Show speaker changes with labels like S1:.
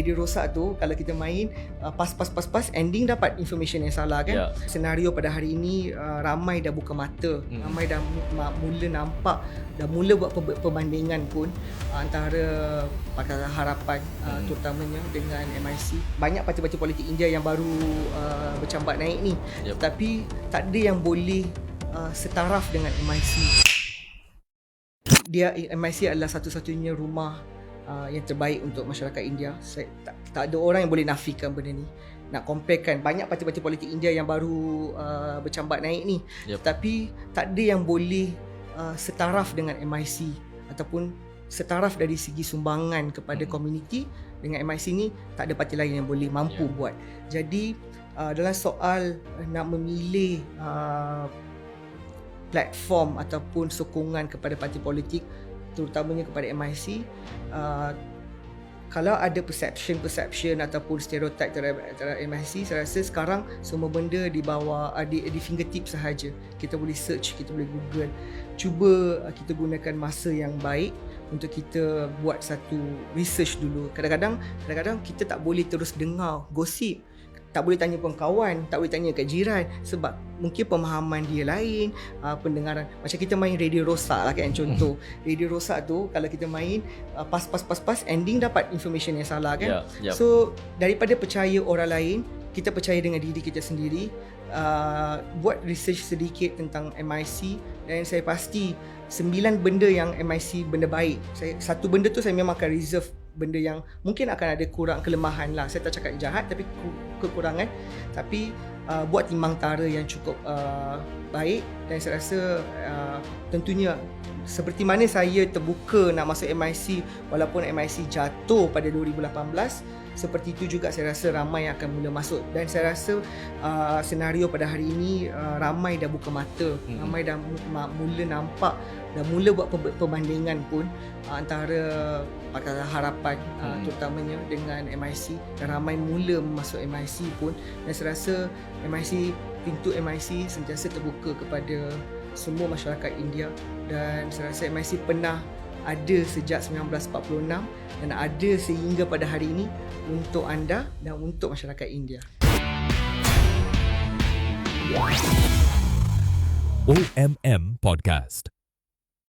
S1: radio rosak tu, kalau kita main pas ending dapat information yang salah kan. Senario pada hari ini ramai dah buka mata, ramai dah mula nampak, dah mula buat perbandingan pun antara Pakatan Harapan terutamanya dengan MIC. Banyak parti-parti politik India yang baru bercampak naik ni, tapi tak ada yang boleh setaraf dengan MIC. MIC adalah satu-satunya rumah yang terbaik untuk masyarakat India. Tak ada orang yang boleh nafikan benda ni. Nak comparekan banyak parti-parti politik India yang baru bercampak naik ni, tapi tak ada yang boleh setaraf dengan MIC ataupun setaraf dari segi sumbangan kepada komuniti dengan MIC ni. Tak ada parti lain yang boleh mampu buat. Jadi dalam soal nak memilih platform ataupun sokongan kepada parti politik, terutamanya kepada MIC, kalau ada perception ataupun stereotip terhadap MIC, saya rasa sekarang semua benda di bawah di fingertip sahaja. Kita boleh search, kita boleh Google. Cuba kita gunakan masa yang baik untuk kita buat satu research dulu. Kadang-kadang kita tak boleh terus dengar gosip. Tak boleh tanya pun kawan, tak boleh tanya kat jiran, sebab mungkin pemahaman dia lain, pendengaran. Macam kita main radio rosak lah kan, contoh. Radio rosak tu, kalau kita main pas ending dapat information yang salah kan. So daripada percaya orang lain, kita percaya dengan diri kita sendiri. Buat research sedikit tentang MIC, dan saya pasti 9 benda yang MIC benda baik. Satu benda tu saya memang akan reserve, benda yang mungkin akan ada kurang kelemahan lah. Saya tak cakap jahat, tapi kekurangan. Tapi buat timbang tara yang cukup baik. Dan saya rasa tentunya seperti mana saya terbuka nak masuk MIC walaupun MIC jatuh pada 2018, seperti itu juga saya rasa ramai yang akan mula masuk. Dan saya rasa senario pada hari ini ramai dah buka mata, ramai dah mula nampak, dah mula buat perbandingan pun antara Pakatan Harapan terutamanya dengan MIC, dan ramai mula masuk MIC pun. Dan saya rasa pintu MIC sentiasa terbuka kepada semua masyarakat India, dan saya rasa MIC pernah ada sejak 1946 dan ada sehingga pada hari ini untuk anda dan untuk masyarakat India.
S2: OMM Podcast.